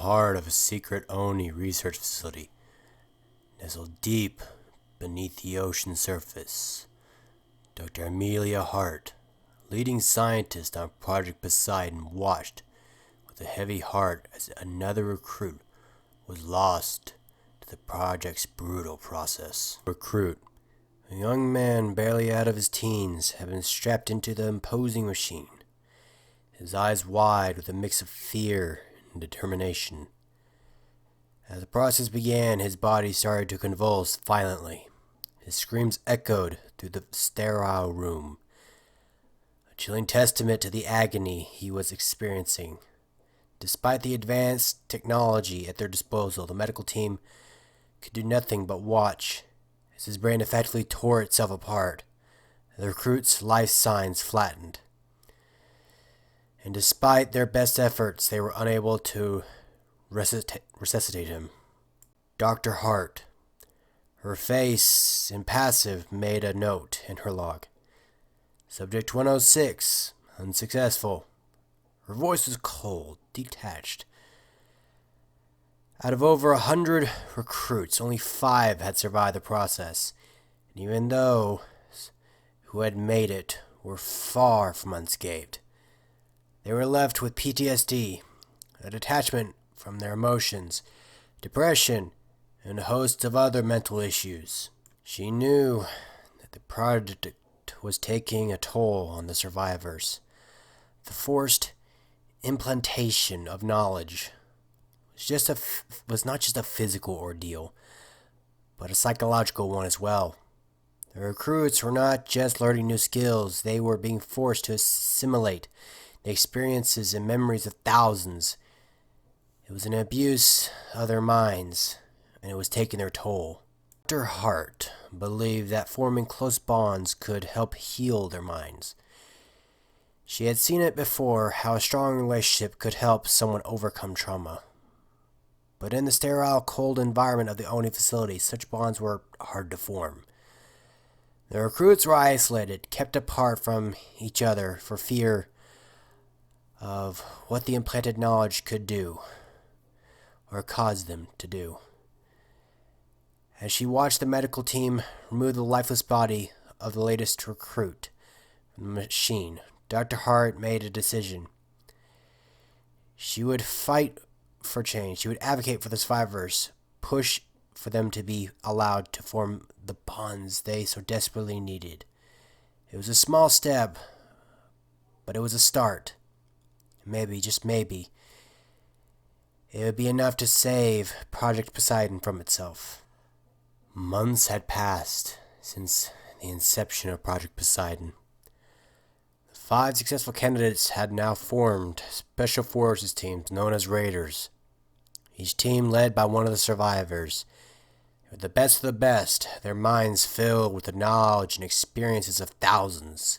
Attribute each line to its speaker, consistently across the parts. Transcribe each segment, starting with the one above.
Speaker 1: heart of a secret ONI research facility, nestled deep beneath the ocean surface, Dr. Amelia Hart, leading scientist on Project Poseidon, watched with a heavy heart as another recruit was lost to the project's brutal process. Recruit, a young man barely out of his teens, had been strapped into the imposing machine, his eyes wide with a mix of fear and determination. As the process began, his body started to convulse violently. His screams echoed through the sterile room, a chilling testament to the agony he was experiencing. Despite the advanced technology at their disposal, the medical team could do nothing but watch as his brain effectively tore itself apart. The recruit's life signs flattened, and despite their best efforts, they were unable to resuscitate him. Dr. Hart, her face impassive, made a note in her log. Subject 106, unsuccessful. Her voice was cold, detached. Out of over 100 recruits, only 5 had survived the process, and even those who had made it were far from unscathed. They were left with PTSD, a detachment from their emotions, depression, and a host of other mental issues. She knew that the project was taking a toll on the survivors. The forced implantation of knowledge was not just a physical ordeal, but a psychological one as well. The recruits were not just learning new skills, they were being forced to assimilate the experiences and memories of thousands. It was an abuse of their minds, and it was taking their toll. Dr. Hart believed that forming close bonds could help heal their minds. She had seen it before, how a strong relationship could help someone overcome trauma. But in the sterile, cold environment of the ONI facility, such bonds were hard to form. The recruits were isolated, kept apart from each other for fear of what the implanted knowledge could do, or cause them to do. As she watched the medical team remove the lifeless body of the latest recruit from the machine, Dr. Hart made a decision. She would fight for change. She would advocate for the survivors, push for them to be allowed to form the bonds they so desperately needed. It was a small step, but it was a start. Maybe, just maybe, it would be enough to save Project Poseidon from itself. Months had passed since the inception of Project Poseidon. The 5 successful candidates had now formed special forces teams known as Raiders. Each team led by one of the survivors. They were the best of the best, their minds filled with the knowledge and experiences of thousands.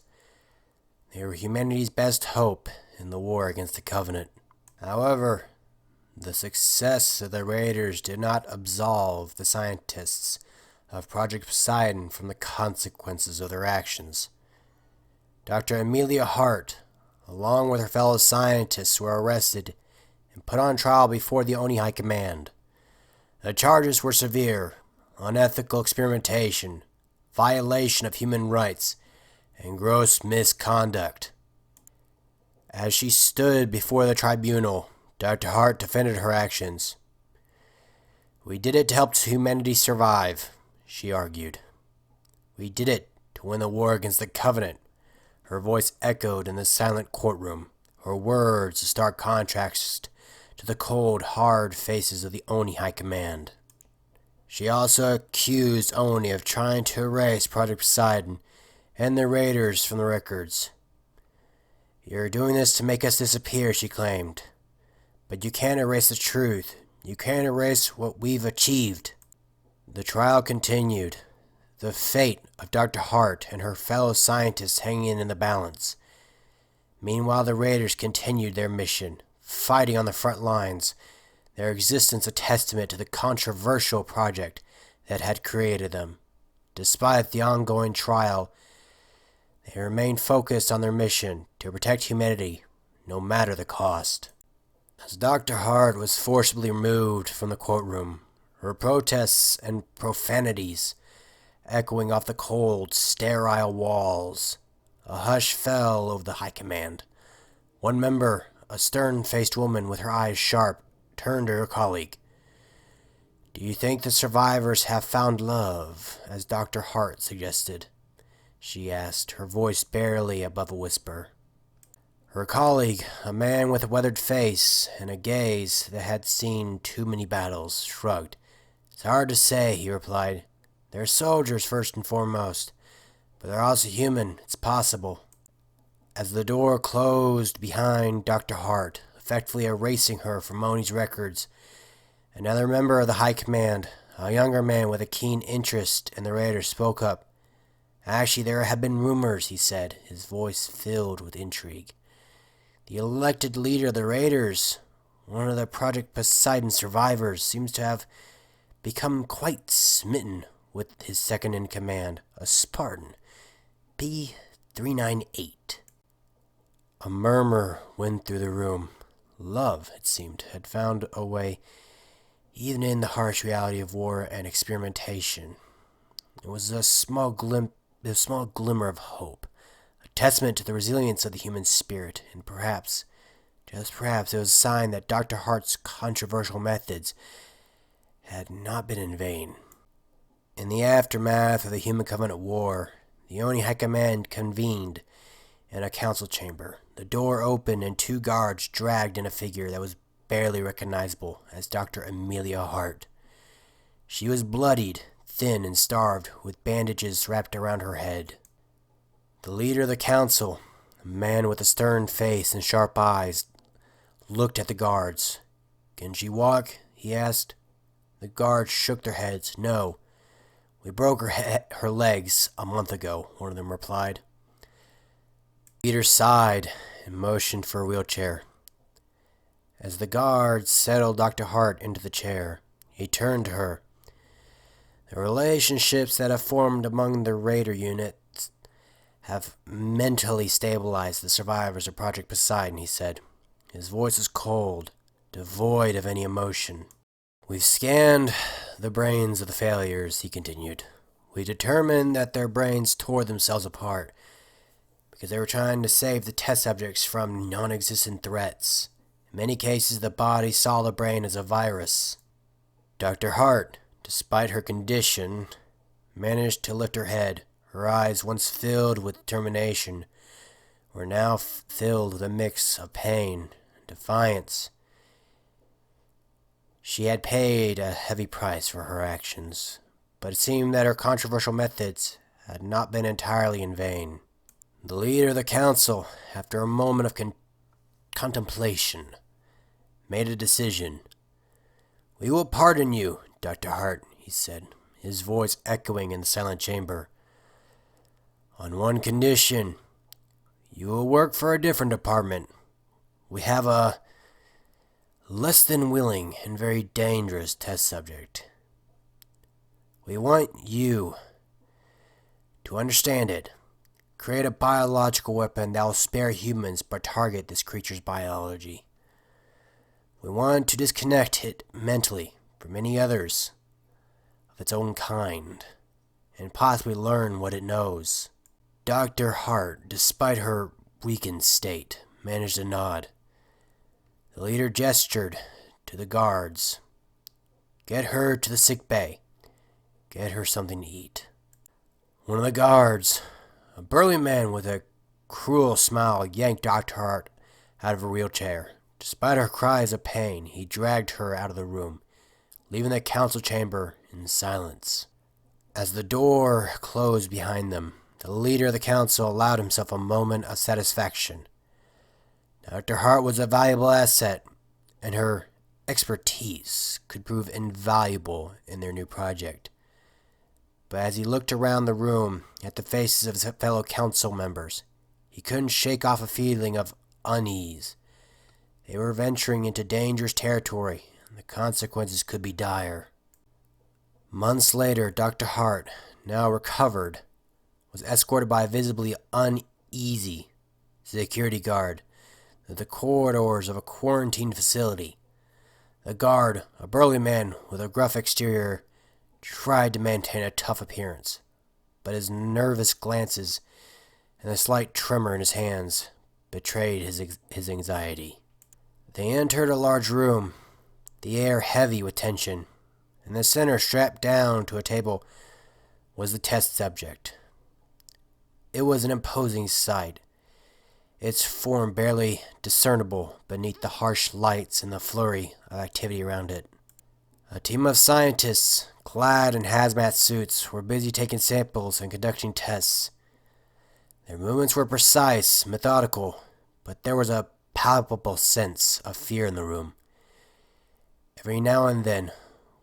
Speaker 1: They were humanity's best hope in the war against the Covenant. However, the success of the Raiders did not absolve the scientists of Project Poseidon from the consequences of their actions. Dr. Amelia Hart, along with her fellow scientists, were arrested and put on trial before the ONI High Command. The charges were severe: unethical experimentation, violation of human rights, and gross misconduct. As she stood before the tribunal, Dr. Hart defended her actions. "We did it to help humanity survive," she argued. "We did it to win the war against the Covenant." Her voice echoed in the silent courtroom, her words a stark contrast to the cold, hard faces of the ONI High Command. She also accused ONI of trying to erase Project Poseidon and the Raiders from the records. "You're doing this to make us disappear," she claimed. "But you can't erase the truth. You can't erase what we've achieved." The trial continued, the fate of Dr. Hart and her fellow scientists hanging in the balance. Meanwhile, the Raiders continued their mission, fighting on the front lines, their existence a testament to the controversial project that had created them. Despite the ongoing trial, they remained focused on their mission to protect humanity, no matter the cost. As Dr. Hart was forcibly removed from the courtroom, her protests and profanities echoing off the cold, sterile walls, a hush fell over the High Command. One member, a stern-faced woman with her eyes sharp, turned to her colleague. "Do you think the survivors have found love, as Dr. Hart suggested?" she asked, her voice barely above a whisper. Her colleague, a man with a weathered face and a gaze that had seen too many battles, shrugged. "It's hard to say," he replied. "They're soldiers first and foremost, but they're also human. It's possible." As the door closed behind Dr. Hart, effectively erasing her from ONI's records, another member of the High Command, a younger man with a keen interest in the Raiders, spoke up. "Actually, there have been rumors," he said, his voice filled with intrigue. "The elected leader of the Raiders, one of the Project Poseidon survivors, seems to have become quite smitten with his second-in-command, a Spartan, P-398. A murmur went through the room. Love, it seemed, had found a way even in the harsh reality of war and experimentation. It was a small glimmer of hope, a testament to the resilience of the human spirit, and perhaps, just perhaps, it was a sign that Dr. Hart's controversial methods had not been in vain. In the aftermath of the Human Covenant War, the ONI High Command convened in a council chamber. The door opened and two guards dragged in a figure that was barely recognizable as Dr. Amelia Hart. She was bloodied, thin and starved, with bandages wrapped around her head. The leader of the council, a man with a stern face and sharp eyes, looked at the guards. "Can she walk?" he asked. The guards shook their heads. "No. We broke her legs a month ago," one of them replied. The leader sighed and motioned for a wheelchair. As the guards settled Dr. Hart into the chair, he turned to her. "The relationships that have formed among the Raider units have mentally stabilized the survivors of Project Poseidon," he said. His voice was cold, devoid of any emotion. "We've scanned the brains of the failures," he continued. "We determined that their brains tore themselves apart because they were trying to save the test subjects from non-existent threats. In many cases, the body saw the brain as a virus." Dr. Hart, despite her condition, managed to lift her head. Her eyes, once filled with determination, were now filled with a mix of pain and defiance. She had paid a heavy price for her actions, but it seemed that her controversial methods had not been entirely in vain. The leader of the council, after a moment of contemplation, made a decision. "We will pardon you, Dr. Hart," he said, his voice echoing in the silent chamber. "On one condition. You will work for a different department. We have a less than willing and very dangerous test subject. We want you to understand it. Create a biological weapon that will spare humans but target this creature's biology. We want to disconnect it mentally from any others of its own kind, and possibly learn what it knows." Dr. Hart, despite her weakened state, managed to nod. The leader gestured to the guards. "Get her to the sick bay. Get her something to eat." One of the guards, a burly man with a cruel smile, yanked Dr. Hart out of her wheelchair. Despite her cries of pain, he dragged her out of the room, leaving the council chamber in silence. As the door closed behind them, the leader of the council allowed himself a moment of satisfaction. Dr. Hart was a valuable asset, and her expertise could prove invaluable in their new project. But as he looked around the room at the faces of his fellow council members, he couldn't shake off a feeling of unease. They were venturing into dangerous territory, and the consequences could be dire. Months later, Dr. Hart, now recovered, was escorted by a visibly uneasy security guard. the corridors of a quarantine facility. The guard, a burly man with a gruff exterior, tried to maintain a tough appearance, but his nervous glances and the slight tremor in his hands betrayed his anxiety. They entered a large room, the air heavy with tension. In the center, strapped down to a table, was the test subject. It was an imposing sight, its form barely discernible beneath the harsh lights and the flurry of activity around it. A team of scientists, clad in hazmat suits, were busy taking samples and conducting tests. Their movements were precise, methodical, but there was a palpable sense of fear in the room. Every now and then,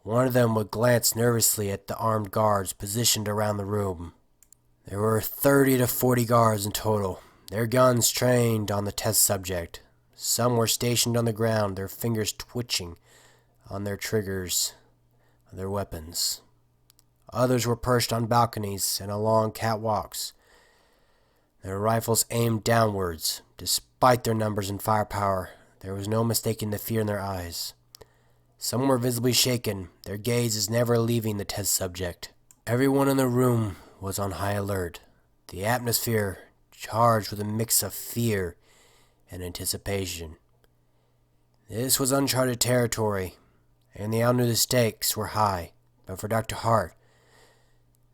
Speaker 1: one of them would glance nervously at the armed guards positioned around the room. There were 30 to 40 guards in total, their guns trained on the test subject. Some were stationed on the ground, their fingers twitching on their triggers of their weapons. Others were perched on balconies and along catwalks, their rifles aimed downwards. Despite their numbers and firepower, there was no mistaking the fear in their eyes. Some were visibly shaken, their gazes never leaving the test subject. Everyone in the room was on high alert, the atmosphere charged with a mix of fear and anticipation. This was uncharted territory, and they all knew the stakes were high, but for Dr. Hart,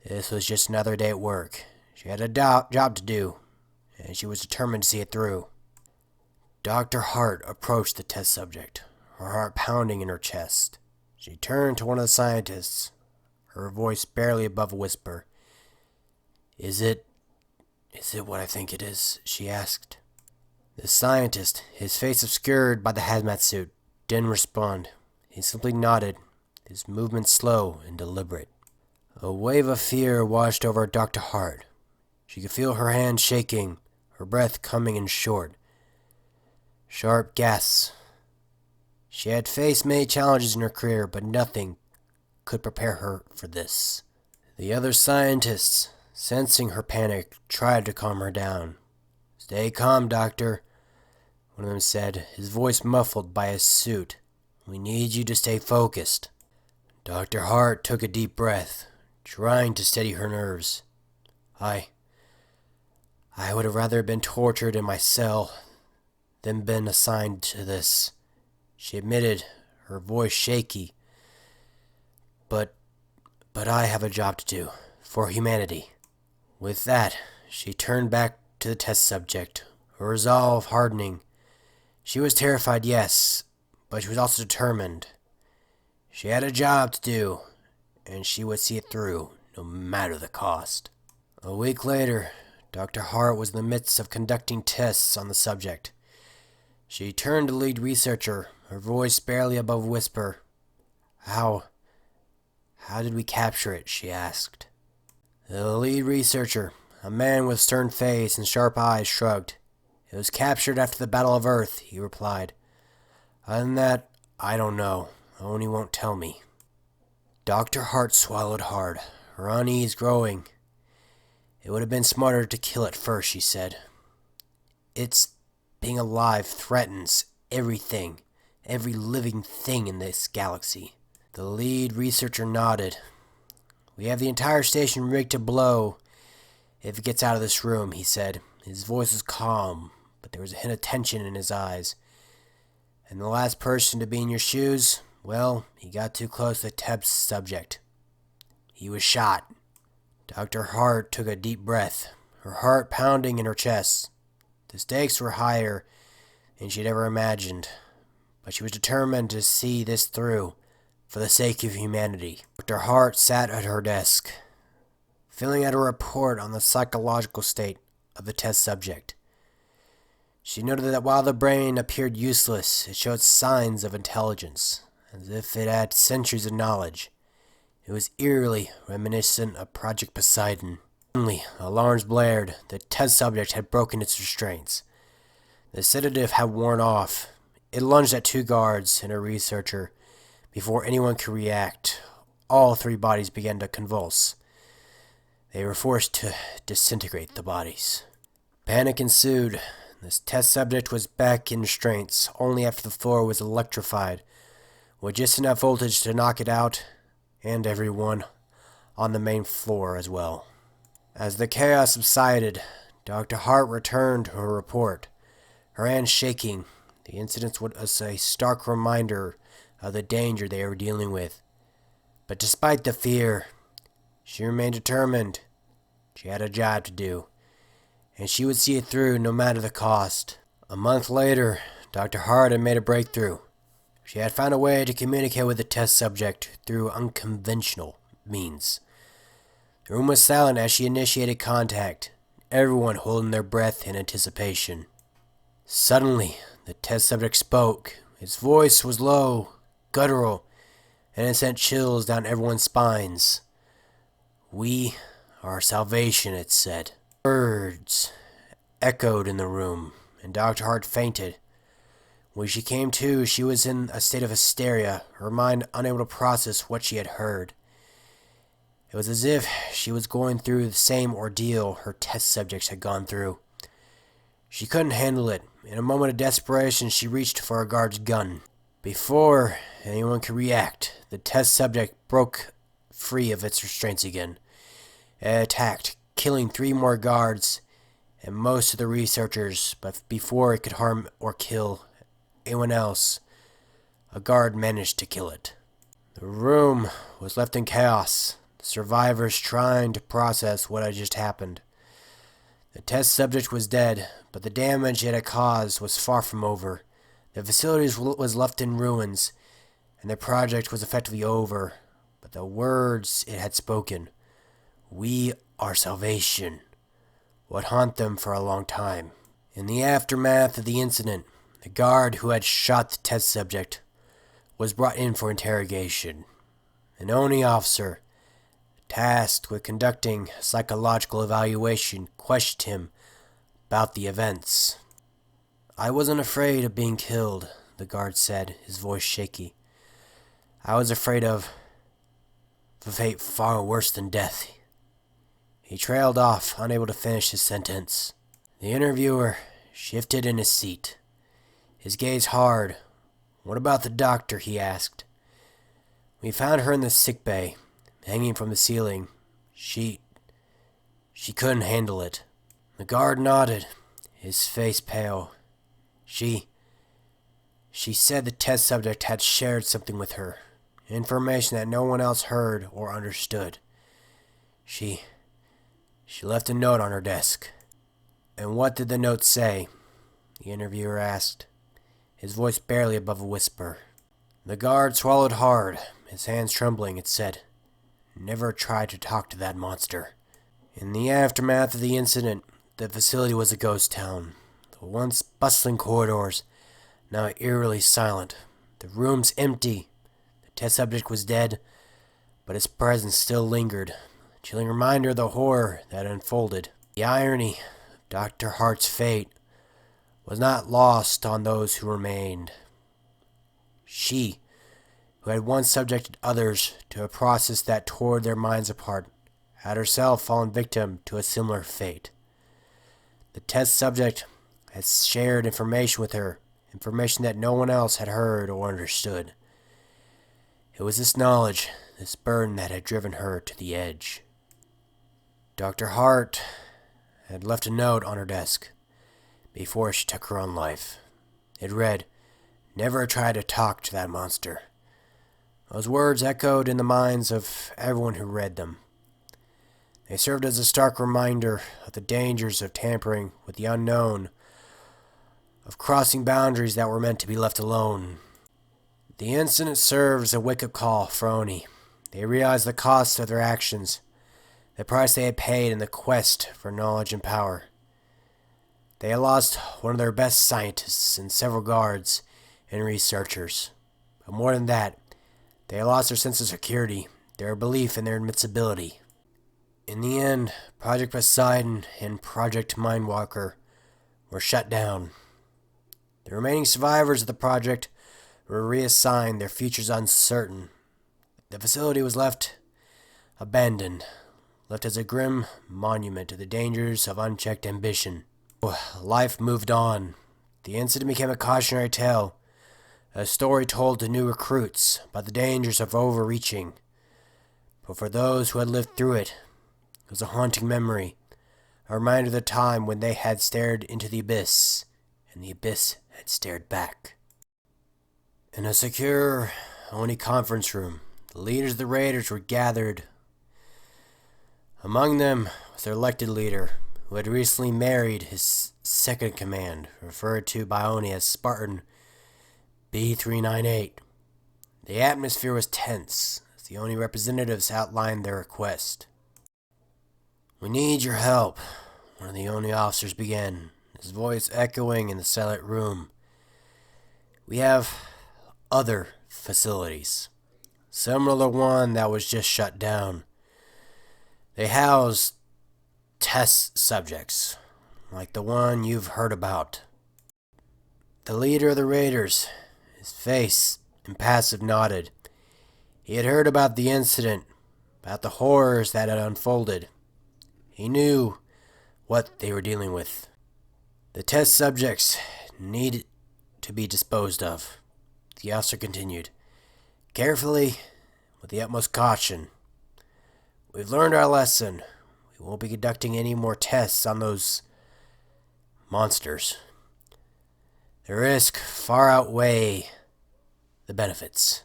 Speaker 1: this was just another day at work. She had a job to do, and she was determined to see it through. Dr. Hart approached the test subject, her heart pounding in her chest. She turned to one of the scientists, her voice barely above a whisper. Is it what I think it is?" she asked. The scientist, his face obscured by the hazmat suit, didn't respond. He simply nodded, his movements slow and deliberate. A wave of fear washed over Dr. Hart. She could feel her hands shaking, her breath coming in short, sharp gasps. She had faced many challenges in her career, but nothing could prepare her for this. The other scientists, sensing her panic, tried to calm her down. "Stay calm, Doctor," one of them said, his voice muffled by his suit. "We need you to stay focused." Dr. Hart took a deep breath, trying to steady her nerves. I would have rather been tortured in my cell than been assigned to this," she admitted, her voice shaky. But I have a job to do, for humanity." With that, she turned back to the test subject, her resolve hardening. She was terrified, yes, but she was also determined. She had a job to do, and she would see it through, no matter the cost. A week later, Dr. Hart was in the midst of conducting tests on the subject. She turned to the lead researcher, her voice barely above a whisper. How did we capture it?" she asked. The lead researcher, a man with stern face and sharp eyes, shrugged. "It was captured after the Battle of Earth," he replied. "Other than that, I don't know. ONI won't tell me." Dr. Hart swallowed hard, her unease growing. "It would have been smarter to kill it first," she said. Being alive threatens everything, every living thing in this galaxy." The lead researcher nodded. "We have the entire station rigged to blow if it gets out of this room," he said. His voice was calm, but there was a hint of tension in his eyes. "And the last person to be in your shoes, well, he got too close to the test subject. He was shot." Dr. Hart took a deep breath, her heart pounding in her chest. The stakes were higher than she had ever imagined, but she was determined to see this through for the sake of humanity. Dr. Hart sat at her desk, filling out a report on the psychological state of the test subject. She noted that while the brain appeared useless, it showed signs of intelligence, as if it had centuries of knowledge. It was eerily reminiscent of Project Poseidon. Suddenly, alarms blared. The test subject had broken its restraints. The sedative had worn off. It lunged at two guards and a researcher. Before anyone could react, all three bodies began to convulse. They were forced to disintegrate the bodies. Panic ensued. This test subject was back in restraints only after the floor was electrified, with just enough voltage to knock it out, and everyone on the main floor as well. As the chaos subsided, Dr. Hart returned to her report, her hands shaking. The incident was a stark reminder of the danger they were dealing with. But despite the fear, she remained determined. She had a job to do, and she would see it through no matter the cost. A month later, Dr. Hart had made a breakthrough. She had found a way to communicate with the test subject through unconventional means. The room was silent as she initiated contact, everyone holding their breath in anticipation. Suddenly, the test subject spoke. His voice was low, guttural, and it sent chills down everyone's spines. "We are salvation," it said. Words echoed in the room, and Dr. Hart fainted. When she came to, she was in a state of hysteria, her mind unable to process what she had heard. It was as if she was going through the same ordeal her test subjects had gone through. She couldn't handle it. In a moment of desperation, she reached for a guard's gun. Before anyone could react, the test subject broke free of its restraints again. It attacked, killing 3 more guards and most of the researchers, but before it could harm or kill anyone else, a guard managed to kill it. The room was left in chaos, the survivors trying to process what had just happened. The test subject was dead, but the damage it had caused was far from over. The facility was left in ruins, and the project was effectively over. But the words it had spoken, "We are salvation," would haunt them for a long time. In the aftermath of the incident, the guard who had shot the test subject was brought in for interrogation. An ONI officer, tasked with conducting a psychological evaluation, questioned him about the events. "I wasn't afraid of being killed," the guard said, his voice shaky. "I was afraid of a fate far worse than death." He trailed off, unable to finish his sentence. The interviewer shifted in his seat, his gaze hard. "What about the doctor?" he asked. "We found her in the sick bay, hanging from the ceiling. She couldn't handle it." The guard nodded, his face pale. She said the test subject had shared something with her, information that no one else heard or understood. She left a note on her desk." "And what did the note say?" the interviewer asked, his voice barely above a whisper. The guard swallowed hard, his hands trembling. It said, "Never try to talk to that monster." In the aftermath of the incident, the facility was a ghost town. The once bustling corridors, now eerily silent. The rooms empty. The test subject was dead, but his presence still lingered, a chilling reminder of the horror that unfolded. The irony of Dr. Hart's fate was not lost on those who remained. She, who had once subjected others to a process that tore their minds apart, had herself fallen victim to a similar fate. The test subject had shared information with her, information that no one else had heard or understood. It was this knowledge, this burden, that had driven her to the edge. Dr. Hart had left a note on her desk before she took her own life. It read, "Never try to talk to that monster." Those words echoed in the minds of everyone who read them. They served as a stark reminder of the dangers of tampering with the unknown, of crossing boundaries that were meant to be left alone. The incident serves a wake-up call for ONI. They realized the cost of their actions, the price they had paid in the quest for knowledge and power. They had lost one of their best scientists and several guards and researchers. But more than that, they had lost their sense of security, their belief in their invincibility. In the end, Project Poseidon and Project Mindwalker were shut down. The remaining survivors of the project were reassigned, their futures uncertain. The facility was left abandoned, left as a grim monument to the dangers of unchecked ambition. Life moved on. The incident became a cautionary tale, a story told to new recruits about the dangers of overreaching. But for those who had lived through it, it was a haunting memory, a reminder of the time when they had stared into the abyss, and the abyss had stared back. In a secure ONI conference room, the leaders of the Raiders were gathered. Among them was their elected leader, who had recently married his second-in-command, referred to by ONI as Spartan B-398. The atmosphere was tense as the ONI representatives outlined their request. "We need your help," one of the ONI officers began, his voice echoing in the silent room. "We have other facilities, similar to the one that was just shut down. They house test subjects, like the one you've heard about." The leader of the Raiders, his face impassive, nodded. He had heard about the incident, about the horrors that had unfolded. He knew what they were dealing with. The test subjects needed to be disposed of. The officer continued, "Carefully, with the utmost caution. We've learned our lesson. We won't be conducting any more tests on those monsters. The risk far outweigh the benefits."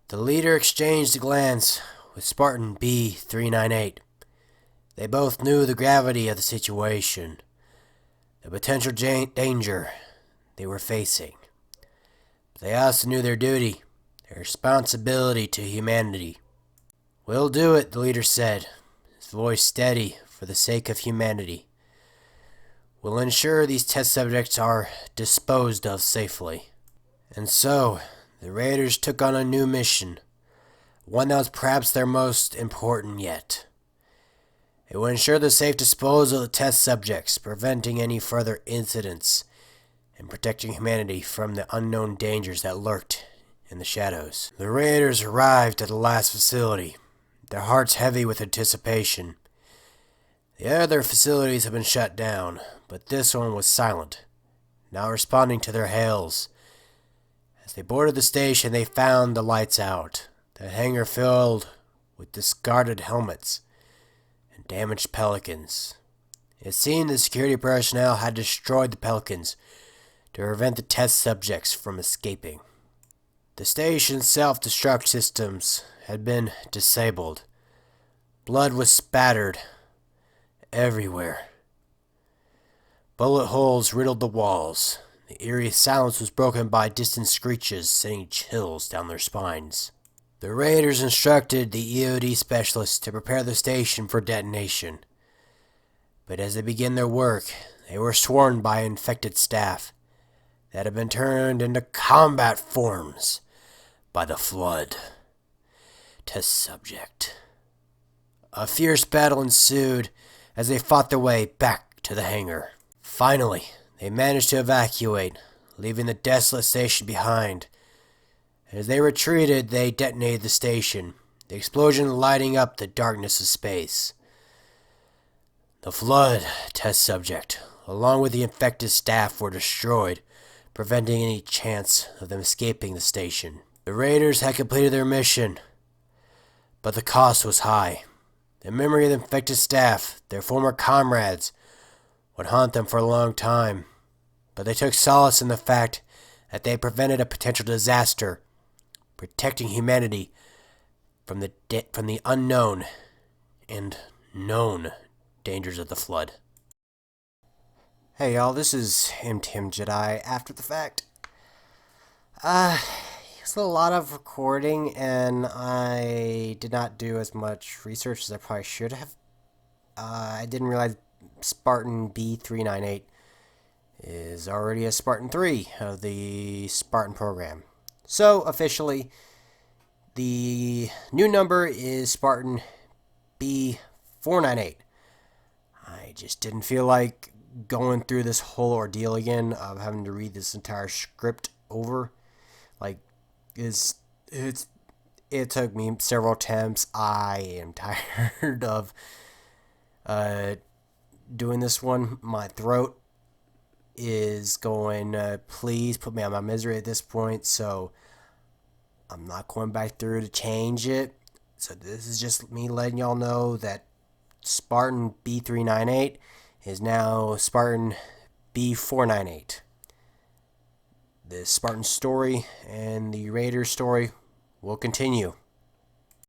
Speaker 1: The leader exchanged a glance with Spartan B-398. They both knew the gravity of the situation, the potential danger they were facing. But they also knew their duty, their responsibility to humanity. "We'll do it," the leader said, his voice steady for the sake of humanity. "We'll ensure these test subjects are disposed of safely." And so, the Raiders took on a new mission, one that was perhaps their most important yet. It would ensure the safe disposal of the test subjects, preventing any further incidents, and protecting humanity from the unknown dangers that lurked in the shadows. The Raiders arrived at the last facility, their hearts heavy with anticipation. The other facilities had been shut down, but this one was silent, not responding to their hails. As they boarded the station, they found the lights out, the hangar filled with discarded helmets and damaged Pelicans. It seemed the security personnel had destroyed the Pelicans to prevent the test subjects from escaping. The station's self-destruct systems had been disabled. Blood was spattered everywhere. Bullet holes riddled the walls. The eerie silence was broken by distant screeches, sending chills down their spines. The Raiders instructed the EOD specialists to prepare the station for detonation. But as they began their work, they were swarmed by infected staff that had been turned into combat forms by the Flood. Test subject. A fierce battle ensued as they fought their way back to the hangar. Finally, they managed to evacuate, leaving the desolate station behind. As they retreated, they detonated the station, the explosion lighting up the darkness of space. The Flood test subject, along with the infected staff, were destroyed, preventing any chance of them escaping the station. The Raiders had completed their mission, but the cost was high. The memory of the infected staff, their former comrades, would haunt them for a long time, but they took solace in the fact that they prevented a potential disaster, protecting humanity from the unknown and known dangers of the Flood. Hey y'all, this is Tim Jedi after the fact. It's a lot of recording, and I did not do as much research as I probably should have. I didn't realize Spartan B-398 is already a Spartan 3 of the Spartan program. So, officially, the new number is Spartan B-498. I just didn't feel like going through this whole ordeal again of having to read this entire script over. Like, it took me several attempts. I am tired of doing this one. My throat is going to please put me on my misery at this point, so I'm not going back through to change it. So this is just me letting y'all know that Spartan B398 is now Spartan B498. The Spartan story and the Raiders story will continue.